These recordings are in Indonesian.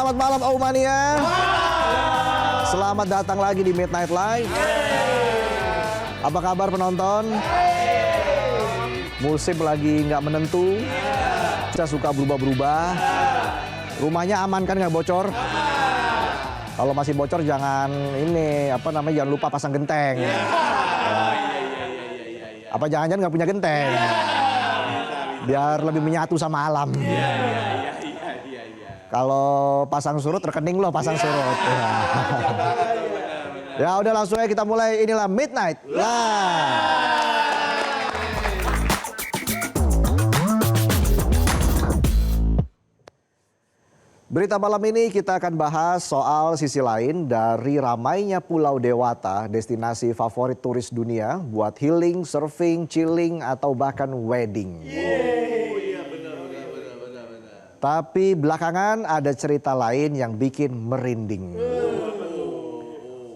Selamat malam Omania. Selamat datang lagi di Midnight Live. Apa kabar penonton? Musim lagi nggak menentu. Kita suka berubah-berubah. Rumahnya aman kan, nggak bocor? Kalau masih bocor jangan jangan lupa pasang genteng. Apa jangan-jangan nggak punya genteng? Biar lebih menyatu sama alam. Kalau pasang surut, rekening lo pasang surut. Ya udah langsung aja kita mulai, inilah Midnight Live. Berita malam ini kita akan bahas soal sisi lain dari ramainya Pulau Dewata, destinasi favorit turis dunia buat healing, surfing, chilling, atau bahkan wedding. Tapi belakangan ada cerita lain yang bikin merinding.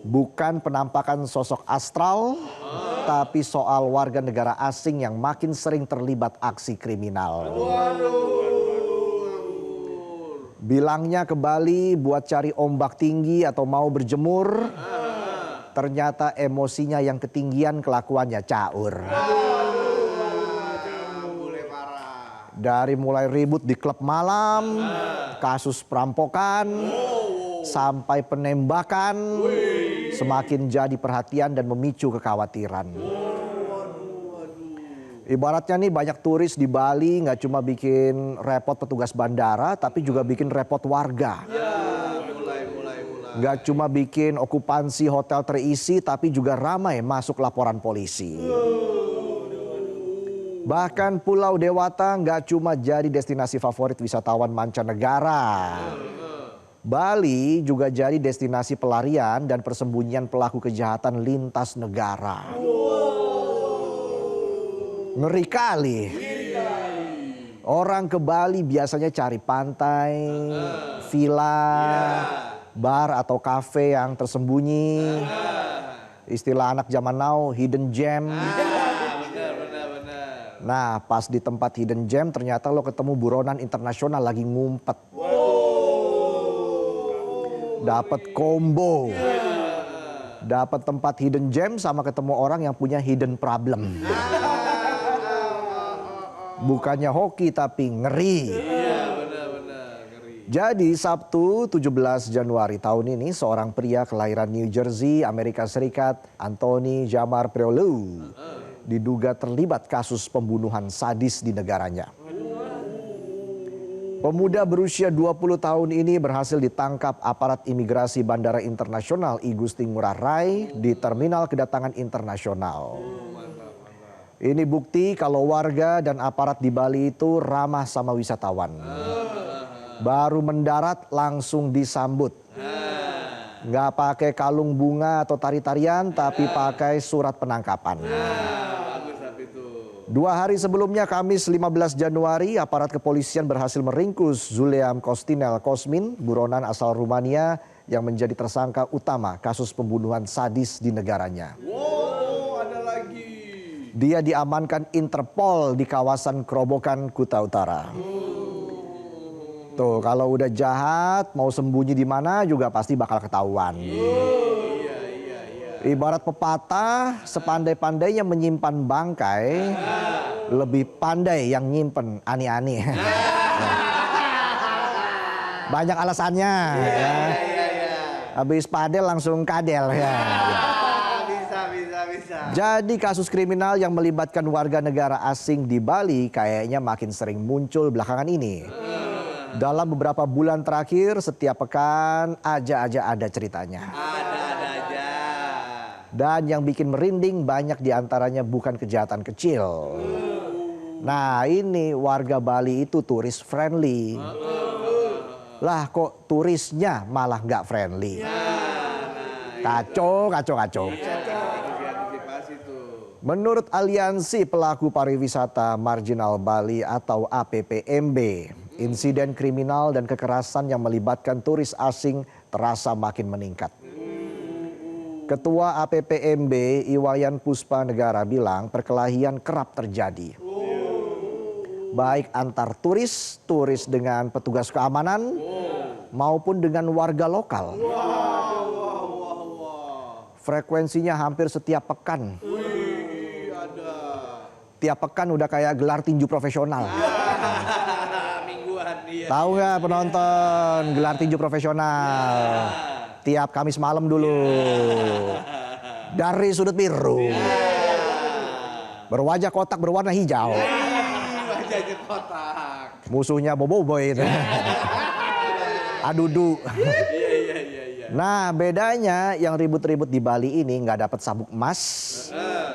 Bukan penampakan sosok astral, tapi soal warga negara asing yang makin sering terlibat aksi kriminal. Bilangnya ke Bali buat cari ombak tinggi atau mau berjemur, ternyata emosinya yang ketinggian, kelakuannya caur. Dari mulai ribut di klub malam, kasus perampokan, sampai penembakan, semakin jadi perhatian dan memicu kekhawatiran. Ibaratnya nih banyak turis di Bali nggak cuma bikin repot petugas bandara, tapi juga bikin repot warga. Nggak cuma bikin okupansi hotel terisi, tapi juga ramai masuk laporan polisi. Bahkan Pulau Dewata nggak cuma jadi destinasi favorit wisatawan mancanegara. Bali juga jadi destinasi pelarian dan persembunyian pelaku kejahatan lintas negara. Ngeri kali. Orang ke Bali biasanya cari pantai, villa, bar atau kafe yang tersembunyi. Istilah anak zaman now, hidden gem. Nah, pas di tempat hidden gem ternyata lo ketemu buronan internasional lagi ngumpet. Dapat combo. Dapat tempat hidden gem sama ketemu orang yang punya hidden problem. Bukannya hoki tapi ngeri. Jadi Sabtu 17 Januari tahun ini seorang pria kelahiran New Jersey, Amerika Serikat, Anthony Jamar Preolu, diduga terlibat kasus pembunuhan sadis di negaranya. Pemuda berusia 20 tahun ini berhasil ditangkap aparat imigrasi Bandara Internasional I Gusti Ngurah Rai di terminal kedatangan internasional. Ini bukti kalau warga dan aparat di Bali itu ramah sama wisatawan. Baru mendarat langsung disambut. Nggak pakai kalung bunga atau tari-tarian, tapi pakai surat penangkapan. 2 hari sebelumnya, Kamis 15 Januari, aparat kepolisian berhasil meringkus Zuleam Kostinel Kosmin, buronan asal Rumania yang menjadi tersangka utama kasus pembunuhan sadis di negaranya. Ada lagi. Dia diamankan Interpol di kawasan Kerobokan, Kuta Utara. Tuh, kalau udah jahat, mau sembunyi di mana juga pasti bakal ketahuan. Ibarat pepatah, sepandai-pandainya menyimpan bangkai, lebih pandai yang nyimpen ani-ani. Banyak alasannya. Ya. Habis padel langsung kadel. Ya. Bisa. Jadi kasus kriminal yang melibatkan warga negara asing di Bali kayaknya makin sering muncul belakangan ini. Dalam beberapa bulan terakhir, setiap pekan aja ada ceritanya. Ada aja. Dan yang bikin merinding banyak diantaranya bukan kejahatan kecil. Nah, ini warga Bali itu turis friendly. Lah kok turisnya malah nggak friendly. Kacau. Menurut Aliansi Pelaku Pariwisata Marginal Bali atau APPMB, insiden kriminal dan kekerasan yang melibatkan turis asing terasa makin meningkat. Ketua APPMB Iwayan Puspa Negara bilang perkelahian kerap terjadi. Baik antar turis dengan petugas keamanan, maupun dengan warga lokal. Frekuensinya hampir setiap pekan. Wih, ada. Tiap pekan udah kayak gelar tinju profesional. Mingguan dia. Tahu nggak penonton gelar tinju profesional? Tiap Kamis malam dulu. Dari sudut biru. Berwajah kotak berwarna hijau. Wajahnya kotak. Musuhnya Boboiboy itu. Adudu. Iya. Nah, bedanya yang ribut-ribut di Bali ini nggak dapat sabuk emas,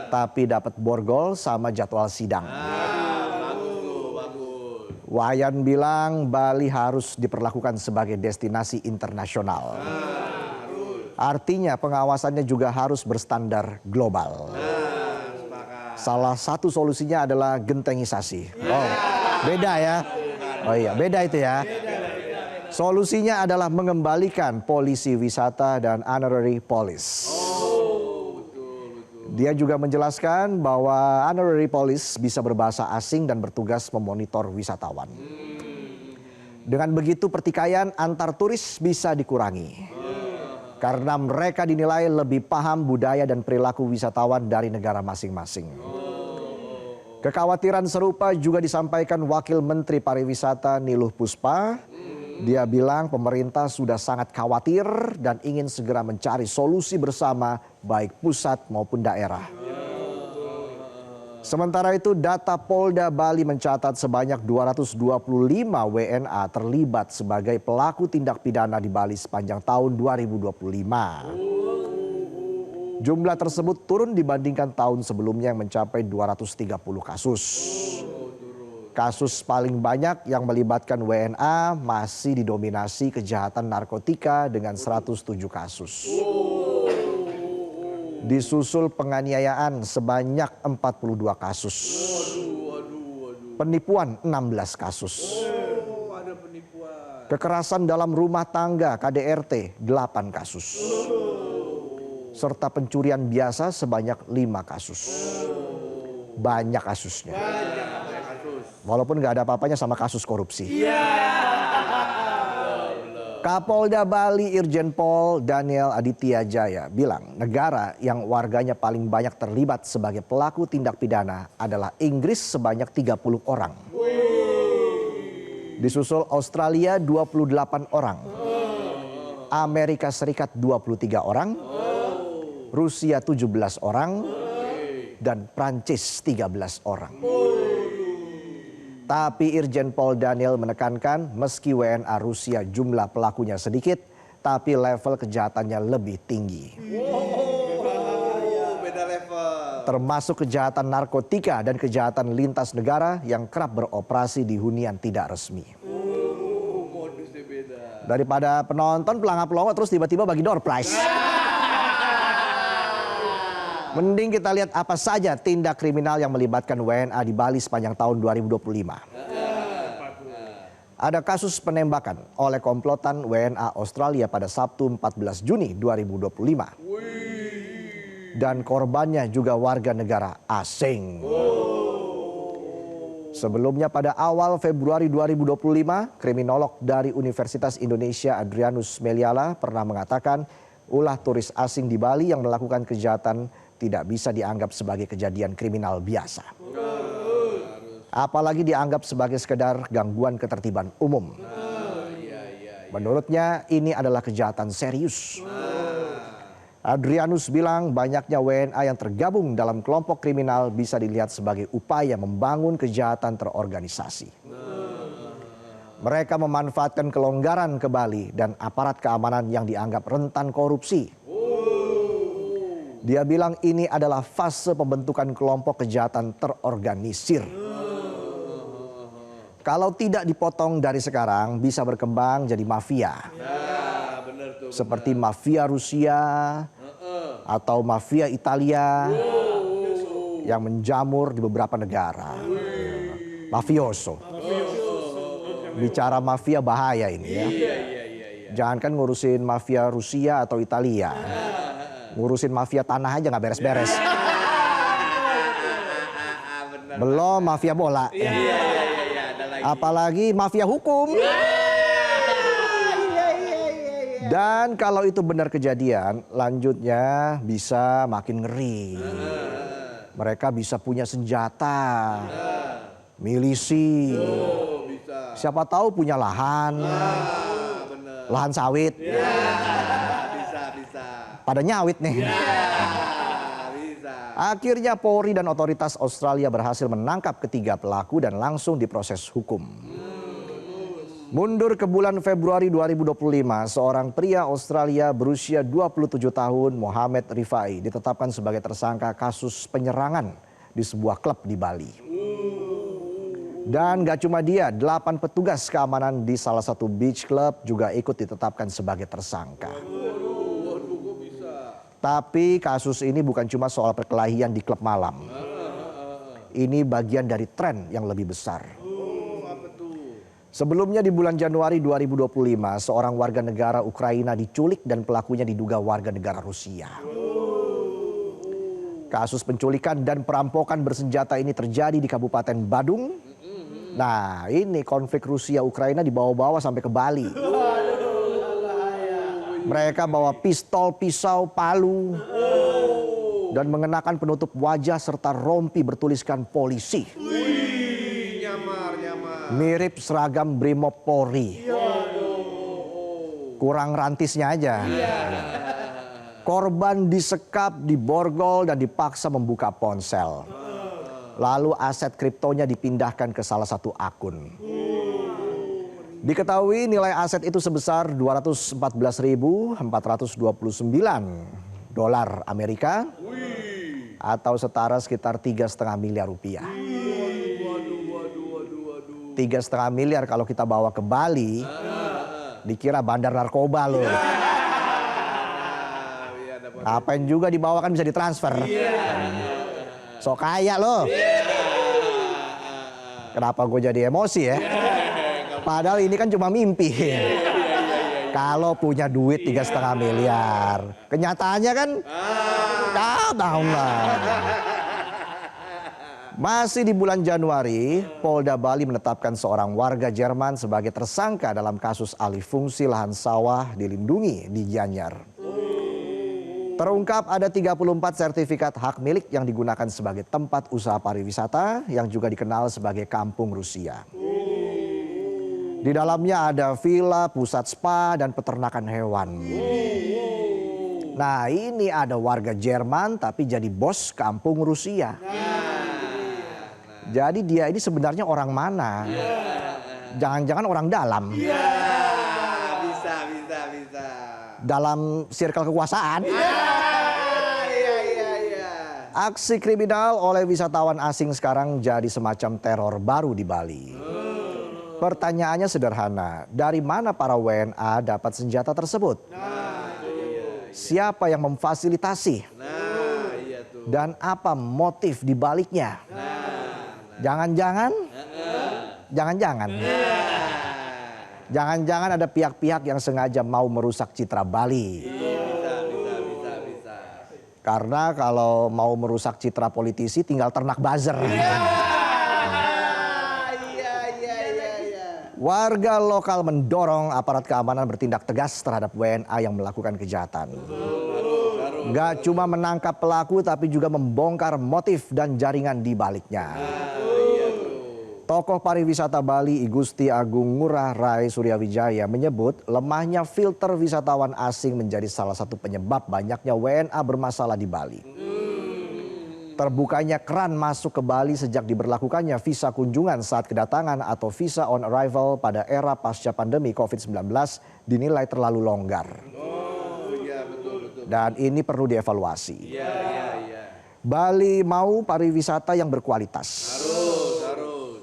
tapi dapat borgol sama jadwal sidang. Bagus tuh, bagus. Wayan bilang Bali harus diperlakukan sebagai destinasi internasional. Artinya pengawasannya juga harus berstandar global. Salah satu solusinya adalah gentengisasi. Oh, beda ya. Oh iya, beda itu ya. Solusinya adalah mengembalikan polisi wisata dan honorary police. Dia juga menjelaskan bahwa honorary police bisa berbahasa asing dan bertugas memonitor wisatawan. Dengan begitu pertikaian antar turis bisa dikurangi. Karena mereka dinilai lebih paham budaya dan perilaku wisatawan dari negara masing-masing. Kekhawatiran serupa juga disampaikan Wakil Menteri Pariwisata Niluh Puspa. Dia bilang pemerintah sudah sangat khawatir dan ingin segera mencari solusi bersama baik pusat maupun daerah. Sementara itu data Polda Bali mencatat sebanyak 225 WNA terlibat sebagai pelaku tindak pidana di Bali sepanjang tahun 2025. Jumlah tersebut turun dibandingkan tahun sebelumnya yang mencapai 230 kasus. Kasus paling banyak yang melibatkan WNA masih didominasi kejahatan narkotika dengan 107 kasus. Disusul penganiayaan sebanyak 42 kasus. Penipuan 16 kasus. Ada penipuan. Kekerasan dalam rumah tangga KDRT 8 kasus. Serta pencurian biasa sebanyak 5 kasus. Banyak kasusnya. Walaupun nggak ada apa-apanya sama kasus korupsi. Kapolda Bali Irjen Pol Daniel Aditya Jaya bilang negara yang warganya paling banyak terlibat sebagai pelaku tindak pidana adalah Inggris sebanyak 30 orang. Disusul Australia 28 orang. Amerika Serikat 23 orang. Rusia 17 orang. Dan Prancis 13 orang. Tapi Irjen Pol Daniel menekankan meski WNA Rusia jumlah pelakunya sedikit, tapi level kejahatannya lebih tinggi. Beda level. Termasuk kejahatan narkotika dan kejahatan lintas negara yang kerap beroperasi di hunian tidak resmi. Modusnya beda. Daripada penonton pelangap-pelongo terus tiba-tiba bagi door prize. Mending kita lihat apa saja tindak kriminal yang melibatkan WNA di Bali sepanjang tahun 2025. Ada kasus penembakan oleh komplotan WNA Australia pada Sabtu 14 Juni 2025. Dan korbannya juga warga negara asing. Sebelumnya pada awal Februari 2025, kriminolog dari Universitas Indonesia Adrianus Meliala pernah mengatakan ulah turis asing di Bali yang melakukan kejahatan tidak bisa dianggap sebagai kejadian kriminal biasa. Apalagi dianggap sebagai sekedar gangguan ketertiban umum. Menurutnya ini adalah kejahatan serius. Adrianus bilang banyaknya WNA yang tergabung dalam kelompok kriminal bisa dilihat sebagai upaya membangun kejahatan terorganisasi. Mereka memanfaatkan kelonggaran ke Bali dan aparat keamanan yang dianggap rentan korupsi. Dia bilang ini adalah fase pembentukan kelompok kejahatan terorganisir. Kalau tidak dipotong dari sekarang bisa berkembang jadi mafia. Bener tuh. Seperti mafia Rusia atau mafia Italia yang menjamur di beberapa negara. Mafioso. Bicara mafia bahaya ini ya. Jangan kan ngurusin mafia Rusia atau Italia. Ngurusin mafia tanah aja nggak beres-beres. Belum mafia bola. Ada lagi. Apalagi mafia hukum. Dan kalau itu benar kejadian, lanjutnya bisa makin ngeri. Mereka bisa punya senjata, milisi, Oh, bisa. siapa tahu punya lahan, Bener. lahan sawit, Bisa. pada nyawit nih. Bisa. Akhirnya Polri dan otoritas Australia berhasil menangkap ketiga pelaku dan langsung diproses hukum. Mundur ke bulan Februari 2025, seorang pria Australia berusia 27 tahun, Mohamed Rifai, ditetapkan sebagai tersangka kasus penyerangan di sebuah klub di Bali. Dan gak cuma dia, 8 petugas keamanan di salah satu beach club juga ikut ditetapkan sebagai tersangka. Waduh, kok bisa? Tapi kasus ini bukan cuma soal perkelahian di klub malam. Ini bagian dari tren yang lebih besar. Apa tuh? Sebelumnya di bulan Januari 2025, seorang warga negara Ukraina diculik dan pelakunya diduga warga negara Rusia. Kasus penculikan dan perampokan bersenjata ini terjadi di Kabupaten Badung. Nah, ini konflik Rusia-Ukraina dibawa-bawa sampai ke Bali. Mereka bawa pistol, pisau, palu, dan mengenakan penutup wajah serta rompi bertuliskan polisi. Nyamar. Mirip seragam Brimob Polri. Kurang rantisnya aja. Korban disekap, diborgol, dan dipaksa membuka ponsel. Lalu aset kriptonya dipindahkan ke salah satu akun. Diketahui nilai aset itu sebesar 214.429 dolar Amerika atau setara sekitar 3,5 miliar rupiah. 3,5 miliar kalau kita bawa ke Bali, dikira bandar narkoba loh. Apain juga dibawa kan bisa ditransfer. So kaya loh. Kenapa gue jadi emosi ya? Padahal ini kan cuma mimpi. Kalau punya duit 3,5 miliar. Kenyataannya kan, tahu lah. Masih di bulan Januari, Polda Bali menetapkan seorang warga Jerman sebagai tersangka dalam kasus alih fungsi lahan sawah dilindungi di Gianyar. Terungkap ada 34 sertifikat hak milik yang digunakan sebagai tempat usaha pariwisata yang juga dikenal sebagai kampung Rusia. Di dalamnya ada villa, pusat spa, dan peternakan hewan. Nah, ini ada warga Jerman tapi jadi bos kampung Rusia. Jadi dia ini sebenarnya orang mana? Jangan-jangan orang dalam. Bisa. Dalam circle kekuasaan. Iya. Aksi kriminal oleh wisatawan asing sekarang jadi semacam teror baru di Bali. Pertanyaannya sederhana, dari mana para WNA dapat senjata tersebut? Siapa yang memfasilitasi? Dan apa motif di baliknya? Jangan-jangan ada pihak-pihak yang sengaja mau merusak citra Bali. Bisa. Karena kalau mau merusak citra politisi tinggal ternak buzzer. Iya. Warga lokal mendorong aparat keamanan bertindak tegas terhadap WNA yang melakukan kejahatan. Gak cuma menangkap pelaku tapi juga membongkar motif dan jaringan di baliknya. Tokoh pariwisata Bali I Gusti Agung Ngurah Rai Suryawijaya menyebut lemahnya filter wisatawan asing menjadi salah satu penyebab banyaknya WNA bermasalah di Bali. Terbukanya keran masuk ke Bali sejak diberlakukannya visa kunjungan saat kedatangan atau visa on arrival pada era pasca pandemi COVID-19 dinilai terlalu longgar. Dan ini perlu dievaluasi. Bali mau pariwisata yang berkualitas.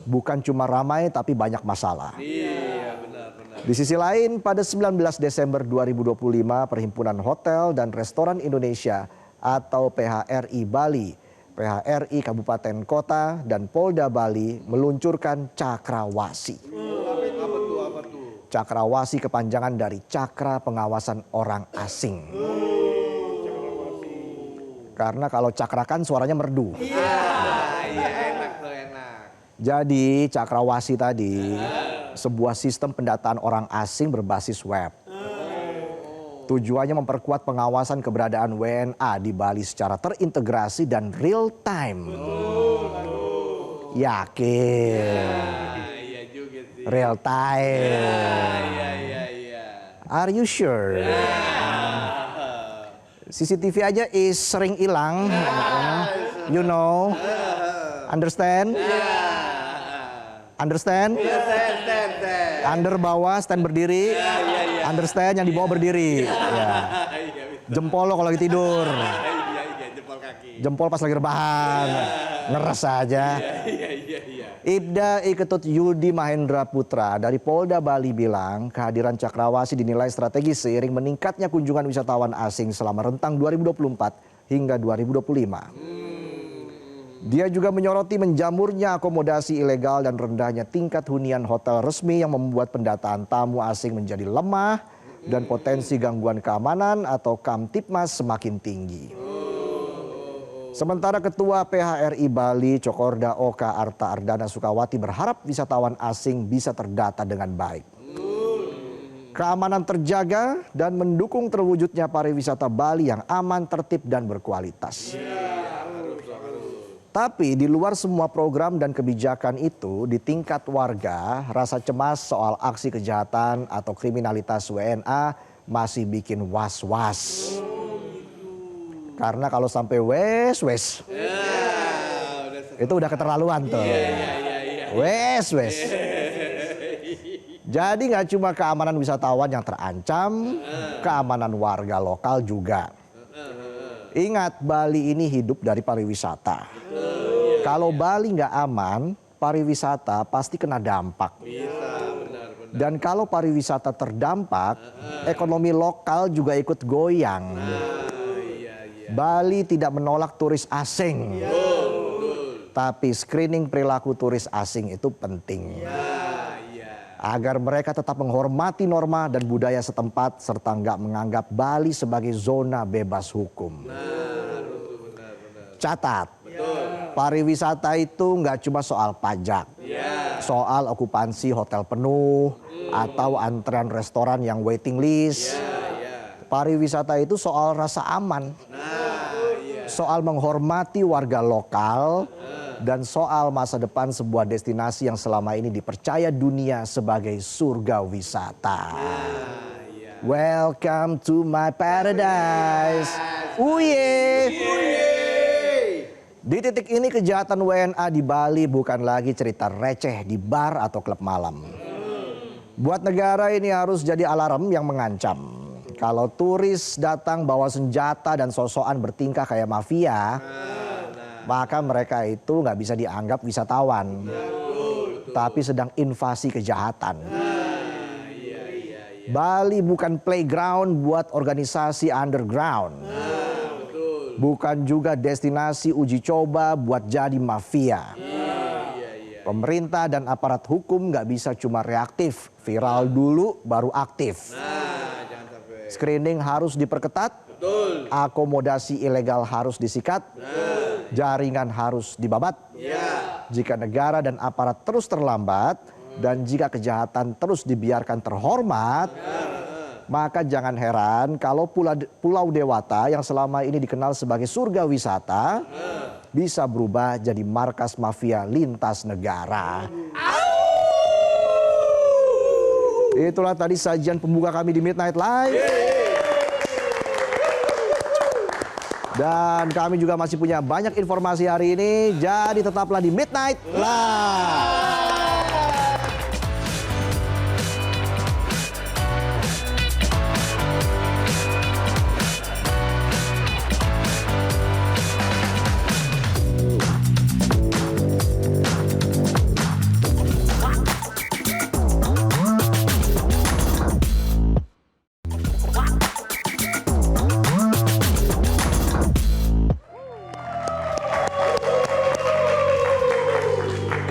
Bukan cuma ramai tapi banyak masalah. Di sisi lain, pada 19 Desember 2025, Perhimpunan Hotel dan Restoran Indonesia atau PHRI Bali, PHRI Kabupaten Kota, dan Polda Bali meluncurkan Cakrawasi. Apa tuh? Cakrawasi kepanjangan dari Cakra Pengawasan Orang Asing. Karena kalau cakrakan suaranya merdu. Enak. Jadi Cakrawasi tadi sebuah sistem pendataan orang asing berbasis web. Tujuannya memperkuat pengawasan keberadaan WNA di Bali secara terintegrasi dan real time. Yakin? Iya juga sih. Real time. Iya. Are you sure? CCTV aja is sering hilang. You know? Understand? Understand? Stand. Under bawah, stand berdiri. Understand, yang di bawah berdiri. Ya. Jempol lo kalau lagi tidur. Iya, jempol kaki. Jempol pas lagi rebahan. Ngeres aja. Iya. Ibda Iketut Yudi Mahendra Putra dari Polda Bali bilang kehadiran Cakrawasi dinilai strategis seiring meningkatnya kunjungan wisatawan asing selama rentang 2024 hingga 2025. Dia juga menyoroti menjamurnya akomodasi ilegal dan rendahnya tingkat hunian hotel resmi yang membuat pendataan tamu asing menjadi lemah dan potensi gangguan keamanan atau Kamtipmas semakin tinggi. Sementara Ketua PHRI Bali Cokorda Oka Arta Ardana Sukawati berharap wisatawan asing bisa terdata dengan baik. Keamanan terjaga dan mendukung terwujudnya pariwisata Bali yang aman, tertib dan berkualitas. Tapi di luar semua program dan kebijakan itu, di tingkat warga, rasa cemas soal aksi kejahatan atau kriminalitas WNA masih bikin was-was. Karena kalau sampai wes, itu udah keterlaluan tuh. Wes. Jadi nggak cuma keamanan wisatawan yang terancam, keamanan warga lokal juga. Ingat, Bali ini hidup dari pariwisata. Kalau Bali nggak aman, pariwisata pasti kena dampak. Dan kalau pariwisata terdampak, ekonomi lokal juga ikut goyang. Bali tidak menolak turis asing. Tapi screening perilaku turis asing itu penting. Agar mereka tetap menghormati norma dan budaya setempat serta nggak menganggap Bali sebagai zona bebas hukum. Catat, pariwisata itu nggak cuma soal pajak, soal okupansi hotel penuh atau antrean restoran yang waiting list. Pariwisata itu soal rasa aman, soal menghormati warga lokal, dan soal masa depan sebuah destinasi yang selama ini dipercaya dunia sebagai surga wisata. Welcome to my paradise. Uye. Di titik ini kejahatan WNA di Bali bukan lagi cerita receh di bar atau klub malam. Buat negara ini harus jadi alarm yang mengancam. Kalau turis datang bawa senjata dan sosokan bertingkah kayak mafia, maka mereka itu nggak bisa dianggap wisatawan, tapi sedang invasi kejahatan. Bali bukan playground buat organisasi underground, bukan juga destinasi uji coba buat jadi mafia. Pemerintah dan aparat hukum nggak bisa cuma reaktif, viral dulu baru aktif. Screening harus diperketat, akomodasi ilegal harus disikat, jaringan harus dibabat. Jika negara dan aparat terus terlambat dan jika kejahatan terus dibiarkan terhormat, maka jangan heran kalau Pulau Dewata yang selama ini dikenal sebagai surga wisata bisa berubah jadi markas mafia lintas negara. Itulah tadi sajian pembuka kami di Midnight Live. Dan kami juga masih punya banyak informasi hari ini, jadi tetaplah di Midnight Live.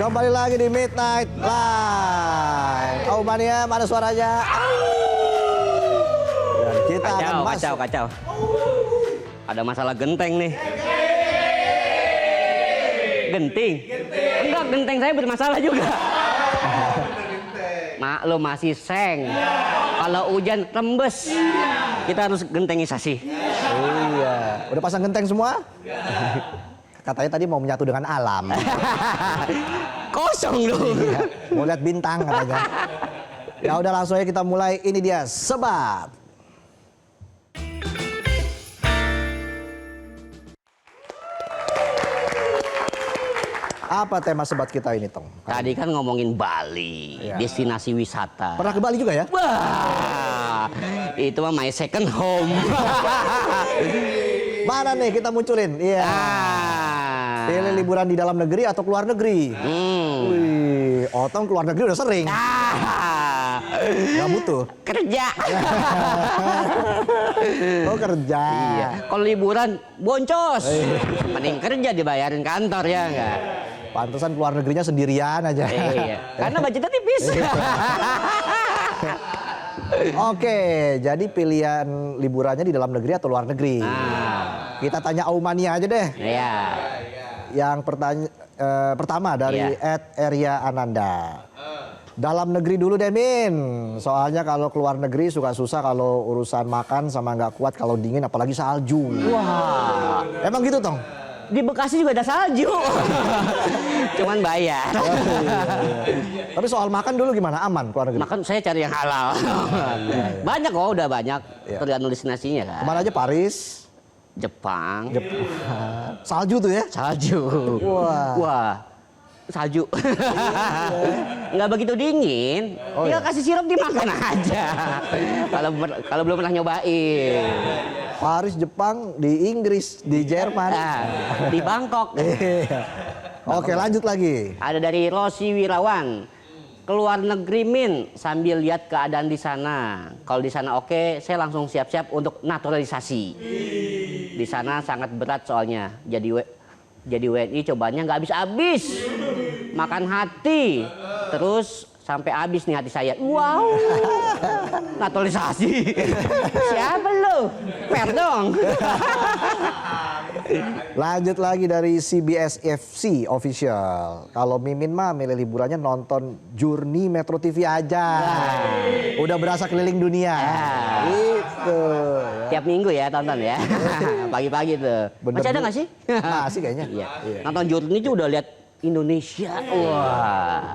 Kembali lagi di Midnight Live. Oh mania, mana suaranya? Dan kita akan masuk. Kacau. Ada masalah genteng nih. Genting? Enggak, genteng saya bermasalah juga. Mak lo masih seng. Kalau hujan rembes. Kita harus gentengisasi. Iya. Udah pasang genteng semua? Katanya tadi mau menyatu dengan alam. Kosong dong. Iya. Mau lihat bintang katanya. Ya udah langsung aja kita mulai. Ini dia Sebat. Apa tema Sebat kita ini, Tong? Tadi kan ngomongin Bali, Iya. destinasi wisata. Pernah ke Bali juga ya? Wah, itu mah my second home. Mana nih kita munculin? Iya. Pilih liburan di dalam negeri atau keluar negeri? Wih, Otong keluar negeri udah sering. Gak butuh. Kerja. Oh kerja. Iya. Kalau liburan boncos. Mending kerja dibayarin kantor ya enggak? Pantesan keluar negerinya sendirian aja. Iya. Karena budgetnya tipis. Oke, jadi pilihan liburannya di dalam negeri atau luar negeri? Kita tanya Aumania aja deh. Iya. Yang pertama dari Iya. @Eria Ananda. Dalam negeri dulu deh Min. Soalnya kalau keluar negeri suka susah kalau urusan makan sama nggak kuat kalau dingin apalagi salju. Wah. Emang gitu Tong? Di Bekasi juga ada salju. Cuman bayar. Tapi soal makan dulu gimana? Aman keluar negeri? Makan saya cari yang halal. Banyak kok, udah banyak. Iya. Tergantung destinasinya kan. Kemana aja Paris? Jepang. Salju tuh ya? Salju. Wah. Wah. Salju. Nggak begitu dingin. Oh, Tinggal iya. kasih sirup dimakan aja. Kalau belum pernah nyobain. Paris, Jepang, di Inggris, di Jerman. Nah, di Bangkok. Iya. Oke lanjut lagi. Ada dari Rosi Wirawan. Keluar negeri Min sambil lihat keadaan di sana. Kalau di sana oke, saya langsung siap-siap untuk naturalisasi. Di sana sangat berat soalnya. Jadi WNI cobanya nggak habis-habis. Makan hati. Terus sampai habis nih hati saya. Wow. Naturalisasi. Siapa lu? Per dong. Lanjut lagi dari CBS FC official. Kalau Mimin mah milih liburannya nonton Journey Metro TV aja. Udah berasa keliling dunia. Itu. Tiap minggu ya tonton ya. Pagi-pagi tuh. Bener Masih ada juga. nggak sih? Masih kayaknya. Iya. Nonton Journey itu udah lihat Indonesia. Wah.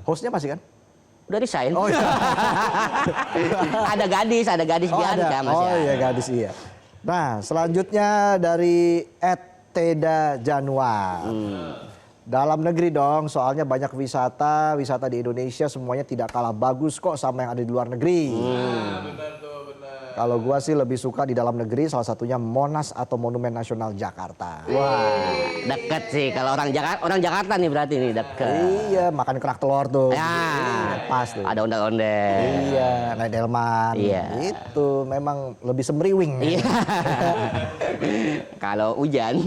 Hostnya masih kan? Udah resign. Oh iya. ada gadis Bianca Mas Oh ya. iya gadis iya. Nah selanjutnya dari @teda Januar. Dalam negeri dong, soalnya banyak wisata di Indonesia semuanya tidak kalah bagus kok sama yang ada di luar negeri. Kalau gua sih lebih suka di dalam negeri, salah satunya Monas atau Monumen Nasional Jakarta. Wah, deket sih kalau orang Jakarta nih berarti nih deket. Iya, makan kerak telur tuh. Ya, Pas tuh. ada ondel-ondel. Iya, naik delman. Iya. Itu memang lebih semriwing. Iya. Kalau hujan,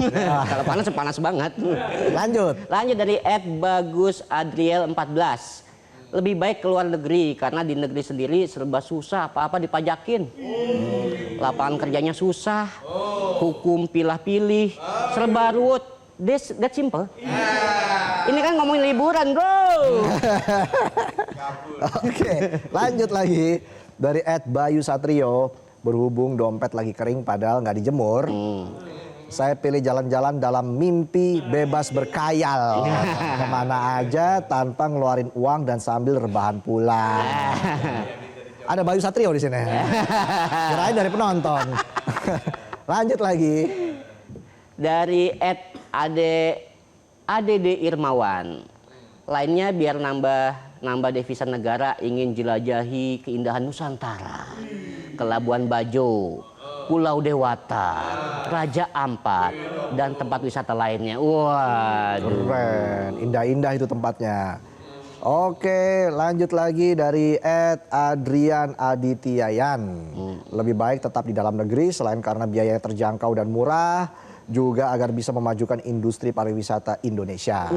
kalau panas banget. Lanjut. Lanjut dari @bagusadriel14. Lebih baik keluar negeri karena di negeri sendiri serba susah, apa-apa dipajakin. Lapangan kerjanya susah, hukum pilah-pilih, serba ruwet. That simple. Ini kan ngomongin liburan, bro. Oke, lanjut lagi dari @bayusatrio. Berhubung dompet lagi kering padahal nggak dijemur. Saya pilih jalan-jalan dalam mimpi bebas berkayal. Kemana aja tanpa ngeluarin uang dan sambil rebahan pulang. Ada Bayu Satrio di sini. Kirain dari penonton. Lanjut lagi. Dari @ADD Irmawan. Lainnya biar nambah devisa negara, ingin jelajahi keindahan Nusantara. Ke Labuan Bajo, Pulau Dewata, Raja Ampat, dan tempat wisata lainnya. Waduh. Keren, indah-indah itu tempatnya. Oke, lanjut lagi dari @Adrian Adityayan. Lebih baik tetap di dalam negeri selain karena biaya terjangkau dan murah, juga agar bisa memajukan industri pariwisata Indonesia.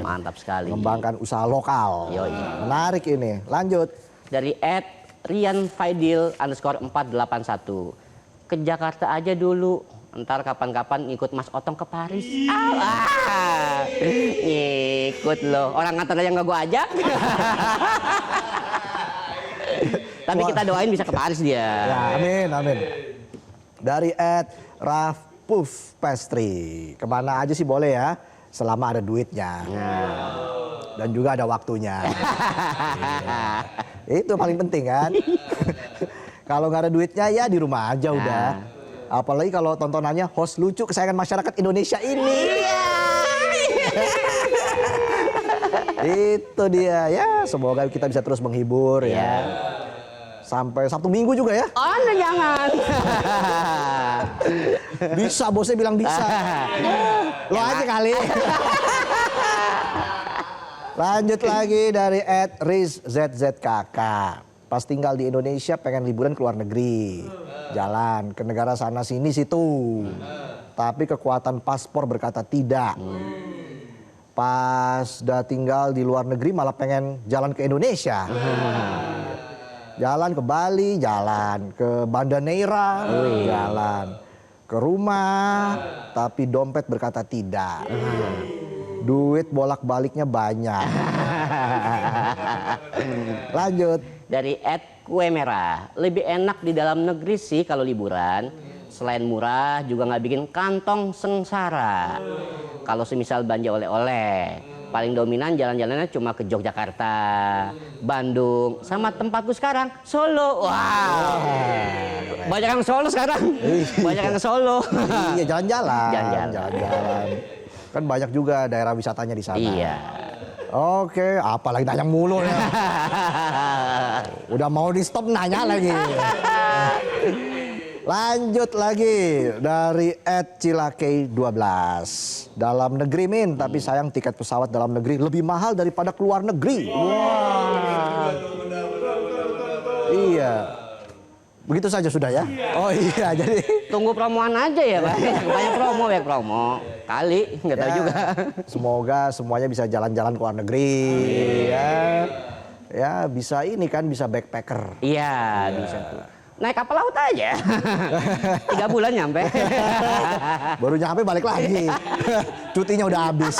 Mantap sekali. Mengembangkan usaha lokal. Yoi. Menarik ini. Lanjut. Dari @rianfaidil_481. Ke Jakarta aja dulu. Ntar kapan-kapan ikut Mas Otong ke Paris. Ngikut loh. Orang ngantar aja nggak gua ajak. Tapi kita doain bisa ke Paris dia. Ya, amin, amin. Dari @Rafpuf Pastry. Kemana aja sih boleh ya, selama ada duitnya. Dan juga ada waktunya. Itu paling penting kan. Kalau nggak ada duitnya ya di rumah aja udah. Apalagi kalau tontonannya host lucu kesayangan masyarakat Indonesia ini. Itu dia ya, semoga kita bisa terus menghibur ya. Sampai Sabtu Minggu juga ya. Oh, jangan. Bisa, bosnya bilang bisa. Lo aja kali. Lanjut lagi dari @RizZZKK. Pas tinggal di Indonesia pengen liburan ke luar negeri. Jalan ke negara sana sini situ. Tapi kekuatan paspor berkata tidak. Pas udah tinggal di luar negeri malah pengen jalan ke Indonesia. Jalan ke Bali, jalan ke Banda Neira, jalan ke rumah, tapi dompet berkata tidak. Duit bolak-baliknya banyak. Lanjut. Dari @kue merah, lebih enak di dalam negeri sih kalau liburan. Selain murah juga nggak bikin kantong sengsara. Kalau semisal belanja oleh-oleh, paling dominan jalan-jalannya cuma ke Yogyakarta, Bandung, sama tempatku sekarang Solo. Wow, banyak yang Solo sekarang, banyak yang Solo. Iya, jalan-jalan. Jalan-jalan. Kan banyak juga daerah wisatanya di sana. Iya. Oke, apalagi nanya mulu ya. Udah mau di stop nanya lagi. Lanjut lagi dari @Cilakei12. Dalam negeri Min, tapi sayang tiket pesawat dalam negeri lebih mahal daripada keluar negeri. Wah. Iya. Begitu saja sudah ya? Oh iya, jadi Tunggu promoan aja ya, Pak. Banyak promo. Kali, nggak tahu ya, juga. semoga semuanya bisa jalan-jalan ke luar negeri ya. Ya, bisa ini kan, bisa backpacker. Iya, bisa tuh. Naik kapal laut aja. 3 bulan nyampe. Baru nyampe balik lagi. Cutinya udah habis.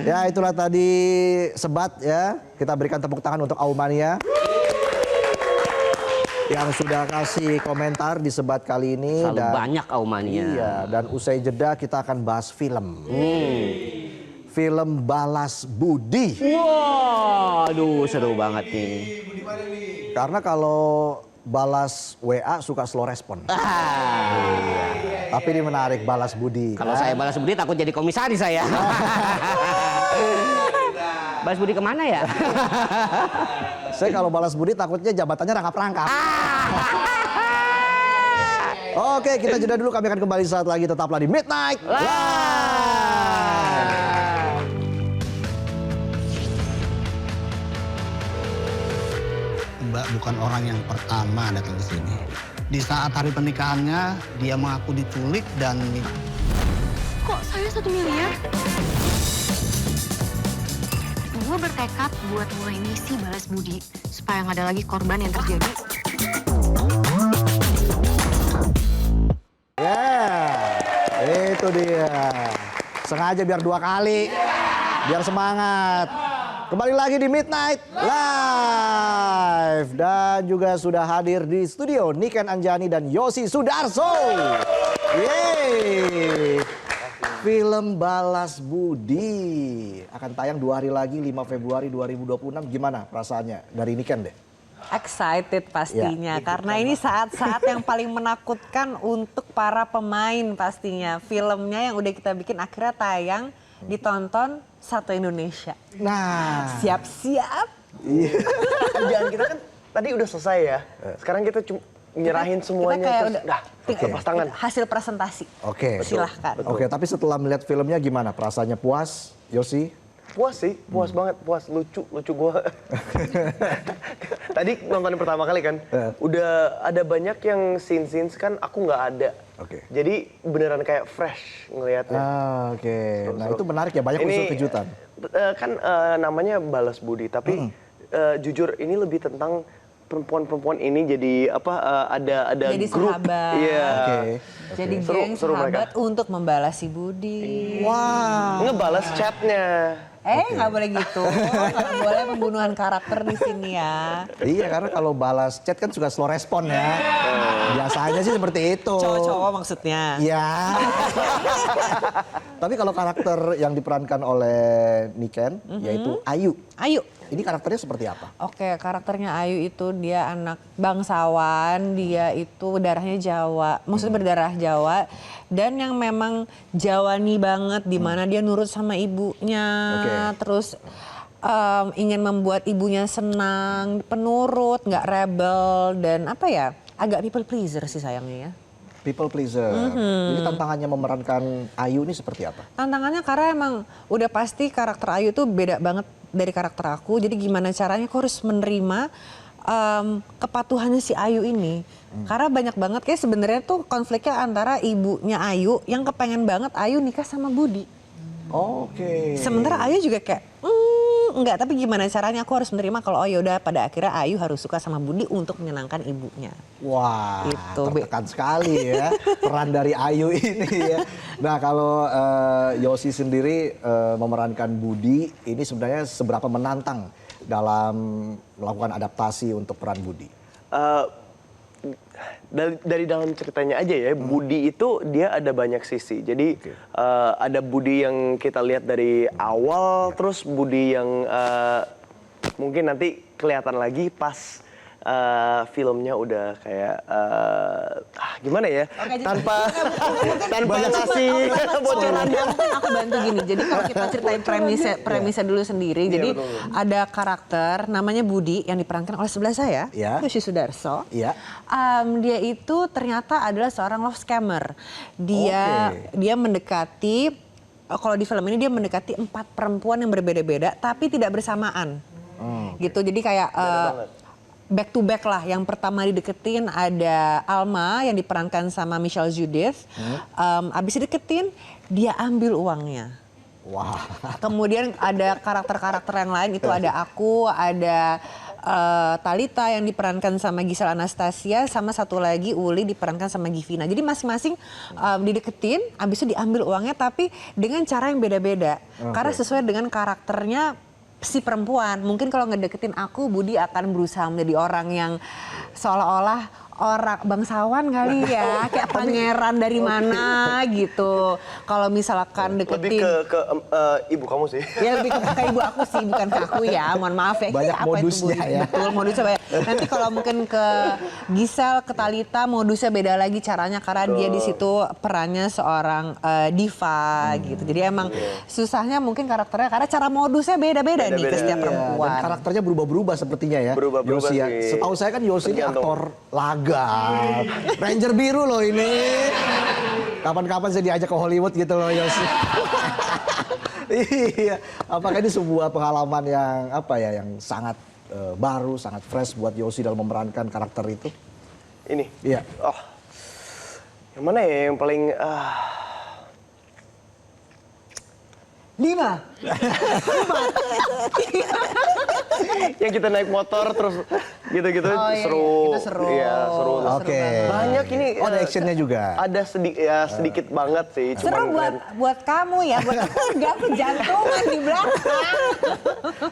Ya, itulah tadi Sebat ya. Kita berikan tepuk tangan untuk Aumania yang sudah kasih komentar di Sebat kali ini. Selalu banyak Aumania. Iya, dan usai jeda kita akan bahas film. Film Balas Budi. Wah, aduh seru banget nih. Karena kalau balas WA suka slow respon. Tapi ini menarik, Balas Budi. Kalau saya balas budi takut jadi komisaris saya. Balas budi kemana ya? Saya kalau balas budi takutnya jabatannya rangkap-rangkap. Oke, kita jeda dulu. Kami akan kembali saat lagi. Tetaplah di Midnight Live. Mbak bukan orang yang pertama datang ke sini. Di saat hari pernikahannya, dia mengaku diculik dan... Kok saya 1 miliar? Gue bertekad buat mulai misi balas budi supaya nggak ada lagi korban yang terjadi. Ya, itu dia. Sengaja biar 2 kali, biar semangat. Kembali lagi di Midnight Live. Dan juga sudah hadir di studio Niken Anjani dan Yosi Sudarso. Yeay. Film Balas Budi akan tayang 2 hari lagi, 5 Februari 2026. Gimana perasaannya dari Niken deh? Excited pastinya, karena ini saat-saat yang paling menakutkan untuk para pemain pastinya. Filmnya yang udah kita bikin akhirnya tayang, ditonton satu Indonesia. Nah, Siap-siap. iya. Kerjaan kita kan tadi udah selesai ya. Sekarang kita cuma nyerahin semuanya kayak terus udah lepas tangan. Hasil presentasi. Oke. Silahkan. Oke, tapi setelah melihat filmnya gimana? Perasaannya puas, Yosi? Puas sih, puas banget, puas, lucu gua. Tadi nonton pertama kali kan, udah ada banyak yang scenes kan aku nggak ada. Oke. Jadi beneran kayak fresh ngelihatnya. Oke. Nah, itu menarik ya, banyak unsur kejutan. Kan namanya Balas Budi, tapi jujur ini lebih tentang perempuan-perempuan ini jadi ada Jadi grup. sahabat. Iya. Oke. Jadi Seru- geng seru mereka. sahabat untuk membalasi budi. Wah. Ngebalas chatnya. Nggak boleh gitu. Nggak boleh pembunuhan karakter di sini ya. Iya, karena kalau balas chat kan suka slow respon ya. Biasanya sih seperti itu. Cowok-cowok maksudnya. Iya. Tapi kalau karakter yang diperankan oleh Niken, yaitu Ayu. Ayu. Ini karakternya seperti apa? Oke, karakternya Ayu itu dia anak bangsawan, dia itu darahnya Jawa, maksudnya berdarah Jawa, dan yang memang Jawani banget, di mana dia nurut sama ibunya, terus ingin membuat ibunya senang, penurut, nggak rebel, dan apa ya, agak people pleaser sih sayangnya ya. People pleaser. Jadi tantangannya memerankan Ayu ini seperti apa? Tantangannya karena emang udah pasti karakter Ayu tuh beda banget dari karakter aku. Jadi gimana caranya aku harus menerima kepatuhannya si Ayu ini. Karena banyak banget kayak sebenarnya tuh konfliknya antara ibunya Ayu yang kepengen banget Ayu nikah sama Budi. Oke. Sementara Ayu juga kayak enggak, tapi gimana caranya aku harus menerima kalau oh yaudah pada akhirnya Ayu harus suka sama Budi untuk menyenangkan ibunya. Wah, Itu. tertekan sekali ya peran dari Ayu ini ya. Nah kalau Yosi sendiri memerankan Budi, ini sebenarnya seberapa menantang dalam melakukan adaptasi untuk peran Budi? Dari dalam ceritanya aja ya, Budi itu dia ada banyak sisi. Jadi ada Budi yang kita lihat dari awal, terus Budi yang mungkin nanti kelihatan lagi pas filmnya udah kayak gimana ya, tanpa ngasih bocoran. Mungkin aku bantu gini. Jadi kalau kita ceritain premisnya dulu sendiri. Jadi ada karakter namanya Budi yang diperankan oleh sebelah saya, Yosi Sudarso. Iya. Dia itu ternyata adalah seorang love scammer. Dia mendekati, kalau di film ini dia mendekati 4 perempuan yang berbeda-beda tapi tidak bersamaan. Gitu. Jadi kayak back to back lah. Yang pertama dideketin ada Alma yang diperankan sama Michelle Judith. Abis dideketin dia ambil uangnya. Wah. Kemudian ada karakter-karakter yang lain, itu ada aku, ada Talita yang diperankan sama Gisel Anastasia, sama satu lagi Uli diperankan sama Givina. Jadi masing-masing dideketin, abis itu diambil uangnya tapi dengan cara yang beda-beda. Karena sesuai dengan karakternya si perempuan. Mungkin kalau ngedeketin aku, Budi akan berusaha menjadi orang yang seolah-olah orang bangsawan kali ya, kayak pangeran dari mana gitu. Kalau misalkan deketin Lebih ke ibu kamu sih. ya lebih ke ibu aku sih, bukan ke aku ya. Mohon maaf ya. Banyak Apa modusnya itu, ya. Betul, modusnya banyak. Nanti kalau mungkin ke Gisel, ke Talita, modusnya beda lagi caranya karena dia di situ perannya seorang diva gitu. Jadi emang susahnya mungkin karakternya karena cara modusnya beda-beda nih ke setiap perempuan. Dan karakternya berubah-berubah sepertinya ya. Berubah-berubah Yosi ya. sih. Setahu saya kan Yosi ini Tergantung. aktor laga. Ranger biru loh ini. Kapan-kapan saya diajak ke Hollywood gitu loh Yosi. Iya. Apakah ini sebuah pengalaman yang apa ya, yang sangat baru, sangat fresh buat Yosi dalam memerankan karakter itu? Ini. Iya. Oh. Yang mana ya yang paling 5. yang kita naik motor terus gitu-gitu Oh, iya, seru. itu seru. Iya, seru. Oke. Banyak ini. Oh, ada actionnya juga. Ada sedikit banget sih. Seru buat kamu ya, buat aku enggak, aku jantungan di belakang.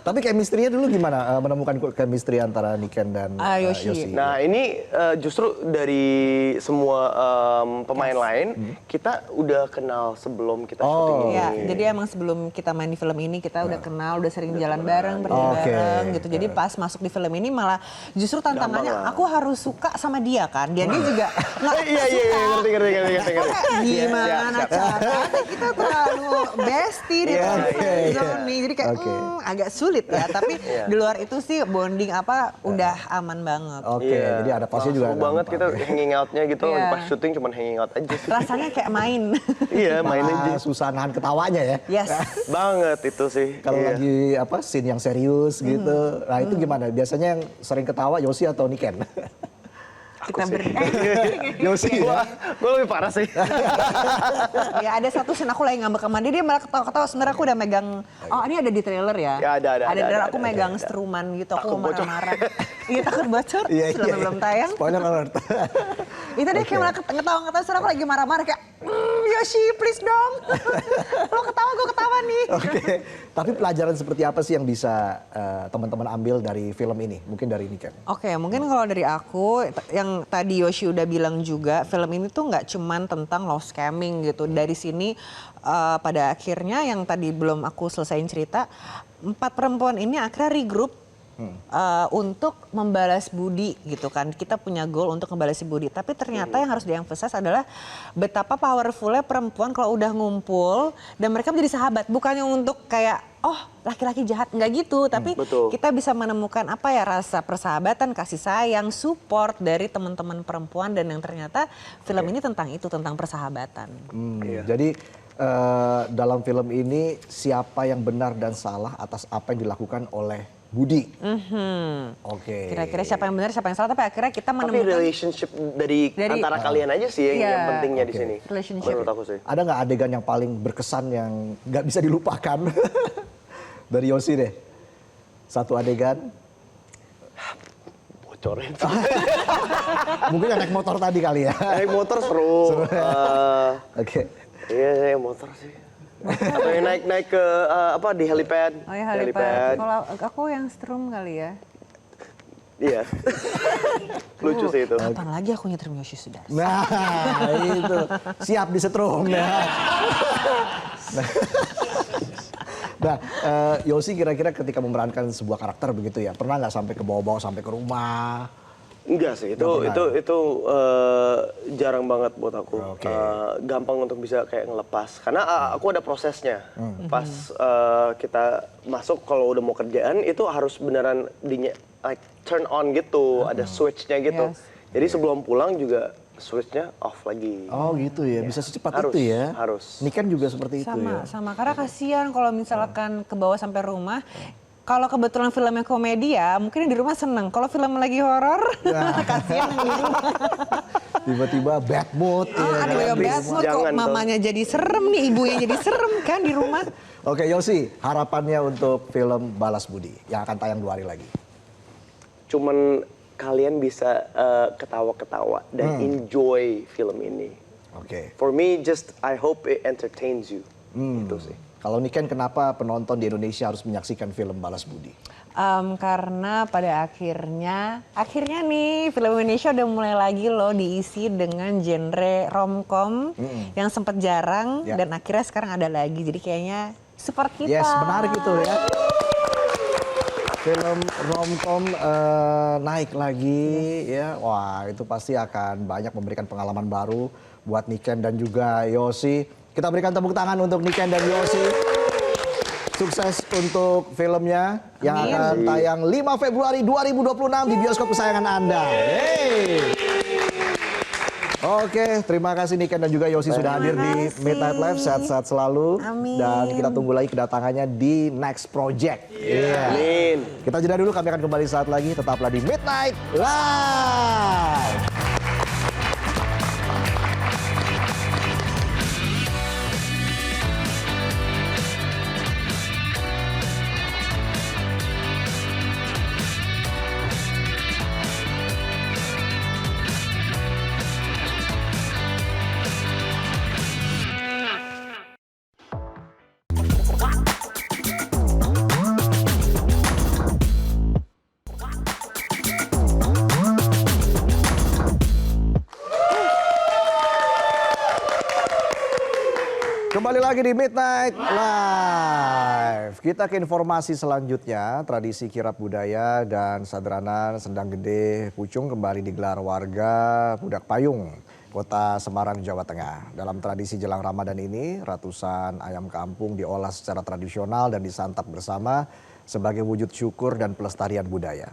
Tapi chemistry-nya dulu gimana? Menemukan chemistry antara Niken dan Yosi. Nah ini justru dari semua pemain lain kita udah kenal sebelum kita syuting ini. Ya, jadi emang sebelum kita main di film ini kita udah kenal, udah sering jalan bareng, pergi bareng gitu. Jadi pas masuk di film ini malah justru tantangannya aku harus suka sama dia kan. Dia juga nggak suka. Ngerti. Gimana caranya kita terlalu bestie di zone nih. Jadi kayak agak sulit ya. Tapi di luar itu sih bonding udah aman banget. Oke, jadi adaptasinya juga seru banget kita hanging out-nya gitu. Iya. Pas syuting cuman hanging out aja sih. Rasanya kayak main. Iya, main aja. Susah nahan ketawanya ya. Yes. Banget itu sih. Kalau Iya. lagi scene yang serius gitu. Nah, itu gimana? Biasanya yang sering ketawa Yosi atau Niken? Kita Yosi ya. Gue lebih parah sih. Ya ada satu scene aku lagi ngambek sama dia malah ketawa-ketawa. Sebenarnya aku udah megang, ini ada di trailer ya. Ya, ada, trailer, aku ada, megang ada. struman gitu, Takut aku marah-marah. Iya takut bocor, belum tayang. Spoiler alert. Itu dia kayak malah ketawa-ketawa, sekarang aku lagi marah-marah kayak, ya Yoshi, please dong. Lo ketawa, gue ketawa nih. Oke, tapi pelajaran seperti apa sih yang bisa teman-teman ambil dari film ini? Mungkin dari Niken. Oke, mungkin kalau dari aku, yang tadi Yoshi udah bilang juga, film ini tuh nggak cuman tentang love scamming gitu. Dari sini pada akhirnya yang tadi belum aku selesaiin cerita, 4 perempuan ini akhirnya regroup untuk membalas budi gitu kan. Kita punya goal untuk membalas budi. Tapi ternyata yang harus di-emphasize adalah betapa powerfulnya perempuan kalau udah ngumpul dan mereka menjadi sahabat. Bukannya untuk kayak oh laki-laki jahat, nggak gitu. Tapi betul. kita bisa menemukan apa ya, rasa persahabatan, kasih sayang, support dari teman-teman perempuan. Dan yang ternyata film ini tentang itu, tentang persahabatan. Jadi dalam film ini siapa yang benar dan salah atas apa yang dilakukan oleh Budi. Oke. Kira-kira siapa yang benar, siapa yang salah, tapi akhirnya kita Tapi menemukan relationship dari antara kalian aja sih yang, Iya. yang pentingnya di sini. Relationship. Menurut aku sih. Ada nggak adegan yang paling berkesan yang nggak bisa dilupakan? Dari Yosi deh. Satu adegan. Bocorin. Mungkin yang naik motor tadi kali ya. Naik motor seru. Oke. Iya, saya motor sih. Atau yang naik ke apa di helipad. Oh ya, helipad. Kalau aku yang strum kali ya. Iya. Lucu sih itu. Kapan lagi aku nyetir Yoshi sudah? Nah itu. Siap disetrum ya. Nah, Yosi kira-kira ketika memerankan sebuah karakter begitu ya, pernah nggak sampai ke bawah-bawah sampai ke rumah? Enggak sih, itu jarang banget buat aku. Oke. Gampang untuk bisa kayak ngelepas. Karena aku ada prosesnya. Pas kita masuk kalau udah mau kerjaan itu harus beneran like turn on gitu, ada switch-nya gitu. Yes. Jadi sebelum pulang juga switch-nya off lagi. Oh gitu ya, bisa secepat Harus, itu ya? harus. Niken juga seperti itu ya? Sama. Karena kasihan kalau misalkan ke bawah sampai rumah. Kalau kebetulan filmnya komedi ya, mungkin yang di rumah seneng. Kalau film lagi horor, kasihan yang di rumah. Tiba-tiba bad mood. ya, Aduh ya kan? bad mood kok Jangan dong. mamanya jadi serem nih, ibunya jadi serem kan di rumah. Oke Yosi, harapannya untuk film Balas Budi yang akan tayang 2 hari lagi. Cuman kalian bisa ketawa-ketawa dan enjoy film ini. Oke. For me, just I hope it entertains you. Itu sih. Kalau Niken, kenapa penonton di Indonesia harus menyaksikan film Balas Budi? Karena pada akhirnya nih film Indonesia udah mulai lagi loh diisi dengan genre romcom yang sempat jarang Ya. dan akhirnya sekarang ada lagi. Jadi kayaknya support kita. Yes, menarik itu ya. Film romcom naik lagi ya. Wah, itu pasti akan banyak memberikan pengalaman baru buat Niken dan juga Yosi. Kita berikan tepuk tangan untuk Niken dan Yosi. Sukses untuk filmnya yang akan tayang 5 Februari 2026 di bioskop kesayangan Anda. Yeay. Oke, terima kasih Niken dan juga Yosi sudah hadir di Midnight Live. Sehat-sehat selalu. Amin. Dan kita tunggu lagi kedatangannya di next project. Iya. Amin. Kita jeda dulu, kami akan kembali saat lagi. Tetaplah di Midnight Live. Kembali lagi di Midnight Live. Kita ke informasi selanjutnya. Tradisi kirap budaya dan sadranan Sendang Gede Pucung kembali digelar warga Pudak Payung, Kota Semarang, Jawa Tengah. Dalam tradisi jelang Ramadan ini, ratusan ayam kampung diolah secara tradisional dan disantap bersama sebagai wujud syukur dan pelestarian budaya.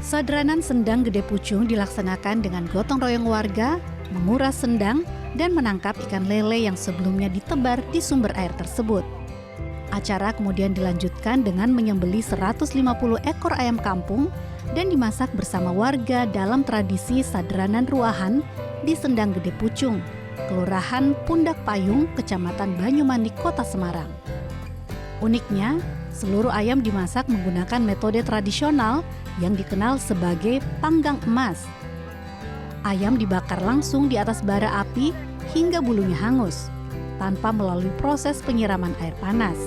Sadranan Sendang Gede Pucung dilaksanakan dengan gotong royong warga, menguras sendang, dan menangkap ikan lele yang sebelumnya ditebar di sumber air tersebut. Acara kemudian dilanjutkan dengan menyembelih 150 ekor ayam kampung dan dimasak bersama warga dalam tradisi Sadranan Ruahan di Sendang Gede Pucung, Kelurahan Pundak Payung, Kecamatan Banyumanik, Kota Semarang. Uniknya, seluruh ayam dimasak menggunakan metode tradisional yang dikenal sebagai panggang emas. Ayam dibakar langsung di atas bara api hingga bulunya hangus, tanpa melalui proses penyiraman air panas.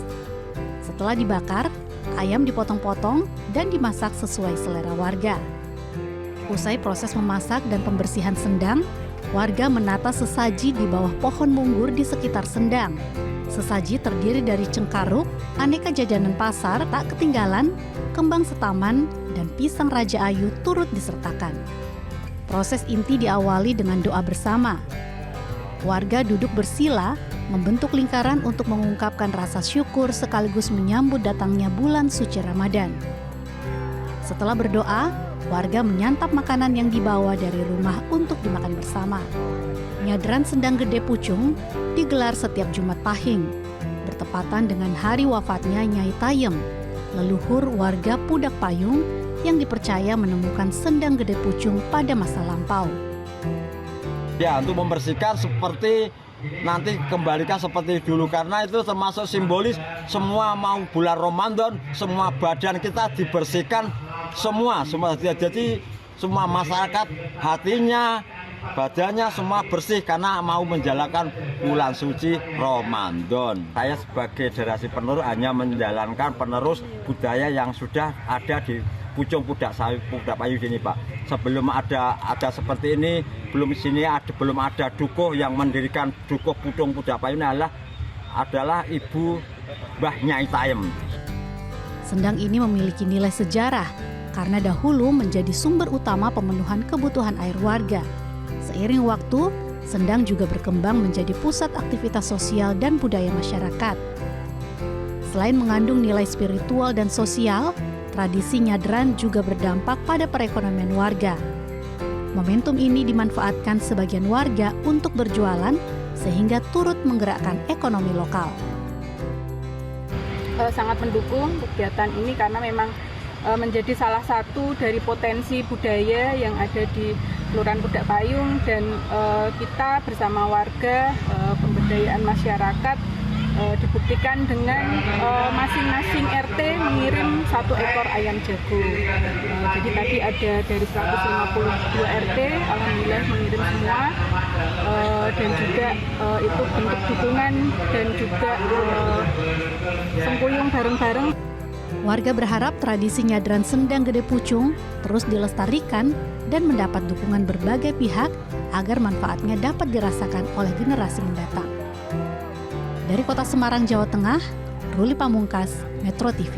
Setelah dibakar, ayam dipotong-potong dan dimasak sesuai selera warga. Usai proses memasak dan pembersihan sendang, warga menata sesaji di bawah pohon munggur di sekitar sendang. Sesaji terdiri dari cengkaruk, aneka jajanan pasar tak ketinggalan, kembang setaman, dan pisang Raja Ayu turut disertakan. Proses inti diawali dengan doa bersama. Warga duduk bersila, membentuk lingkaran untuk mengungkapkan rasa syukur sekaligus menyambut datangnya bulan suci Ramadan. Setelah berdoa, warga menyantap makanan yang dibawa dari rumah untuk dimakan bersama. Nyadran Sendang Gede Pucung digelar setiap Jumat Pahing, bertepatan dengan hari wafatnya Nyai Tayem, leluhur warga Pudak Payung yang dipercaya menemukan Sendang Gede Pucung pada masa lampau. Ya, untuk membersihkan seperti nanti kembalikan seperti dulu, karena itu termasuk simbolis semua mau bulan Ramadan, semua badan kita dibersihkan semua. Jadi semua masyarakat hatinya, badannya semua bersih karena mau menjalankan bulan suci Ramadan. Saya sebagai generasi penerus hanya menjalankan penerus budaya yang sudah ada di Pucung Pudak Payu sini, Pak. Sebelum ada seperti ini, belum ada dukuh yang mendirikan dukuh Pucung Pudak Payu ini adalah Ibu Mbah Nyai Tayem. Sendang ini memiliki nilai sejarah karena dahulu menjadi sumber utama pemenuhan kebutuhan air warga. Seiring waktu, Sendang juga berkembang menjadi pusat aktivitas sosial dan budaya masyarakat. Selain mengandung nilai spiritual dan sosial, tradisi nyadran juga berdampak pada perekonomian warga. Momentum ini dimanfaatkan sebagian warga untuk berjualan sehingga turut menggerakkan ekonomi lokal. Sangat mendukung kegiatan ini karena memang menjadi salah satu dari potensi budaya yang ada di Kelurahan Pudak Payung, dan kita bersama warga, pemberdayaan masyarakat dibuktikan dengan masing-masing RT mengirim 1 ekor ayam jago. Jadi tadi ada dari 152 RT, alhamdulillah mengirim semua, dan juga itu bentuk dukungan dan juga sempuyung bareng-bareng. Warga berharap tradisi nyadran Sendang Gede Pucung terus dilestarikan dan mendapat dukungan berbagai pihak agar manfaatnya dapat dirasakan oleh generasi mendatang. Dari Kota Semarang, Jawa Tengah, Ruli Pamungkas, Metro TV.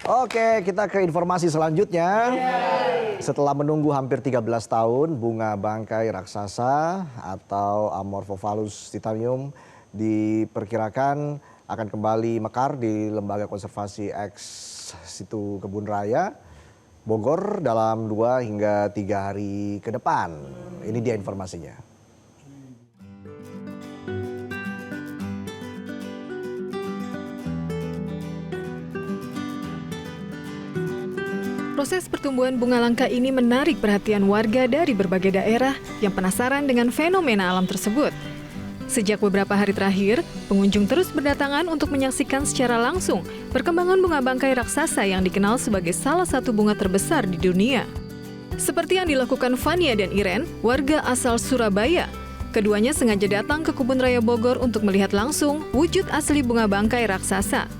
Oke, kita ke informasi selanjutnya. Setelah menunggu hampir 13 tahun, bunga bangkai raksasa atau Amorphophallus titanium diperkirakan akan kembali mekar di Lembaga Konservasi Ex Situ Kebun Raya Bogor dalam 2 hingga 3 hari ke depan. Ini dia informasinya. Proses pertumbuhan bunga langka ini menarik perhatian warga dari berbagai daerah yang penasaran dengan fenomena alam tersebut. Sejak beberapa hari terakhir, pengunjung terus berdatangan untuk menyaksikan secara langsung perkembangan bunga bangkai raksasa yang dikenal sebagai salah satu bunga terbesar di dunia. Seperti yang dilakukan Fania dan Iren, warga asal Surabaya. Keduanya sengaja datang ke Kebun Raya Bogor untuk melihat langsung wujud asli bunga bangkai raksasa.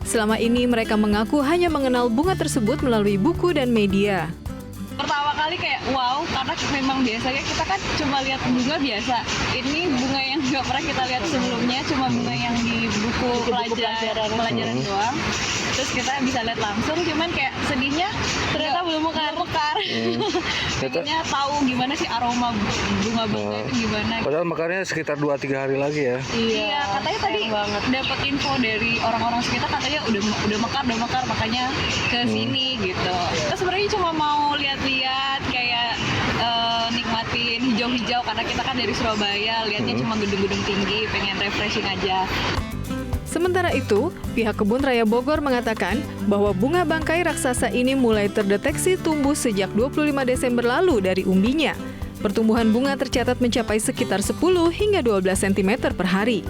Selama ini mereka mengaku hanya mengenal bunga tersebut melalui buku dan media. Pertama kali kayak wow, karena memang biasanya kita kan cuma lihat bunga biasa. Ini bunga yang nggak pernah kita lihat sebelumnya, cuma bunga yang di buku pelajaran doang. Terus kita bisa lihat langsung, cuman kayak sedihnya ternyata belum mekar. Pengennya tahu gimana sih aroma bunga bangga itu gimana. Padahal mekarnya sekitar 2-3 hari lagi ya. Iya, katanya tadi dapat info dari orang-orang sekitar, katanya udah mekar, makanya ke sini gitu. Terus sebenarnya cuma mau lihat-lihat kayak nikmatin hijau-hijau karena kita kan dari Surabaya, lihatnya cuma gedung-gedung tinggi, pengen refreshing aja. Sementara itu, pihak Kebun Raya Bogor mengatakan bahwa bunga bangkai raksasa ini mulai terdeteksi tumbuh sejak 25 Desember lalu dari umbinya. Pertumbuhan bunga tercatat mencapai sekitar 10 hingga 12 cm per hari.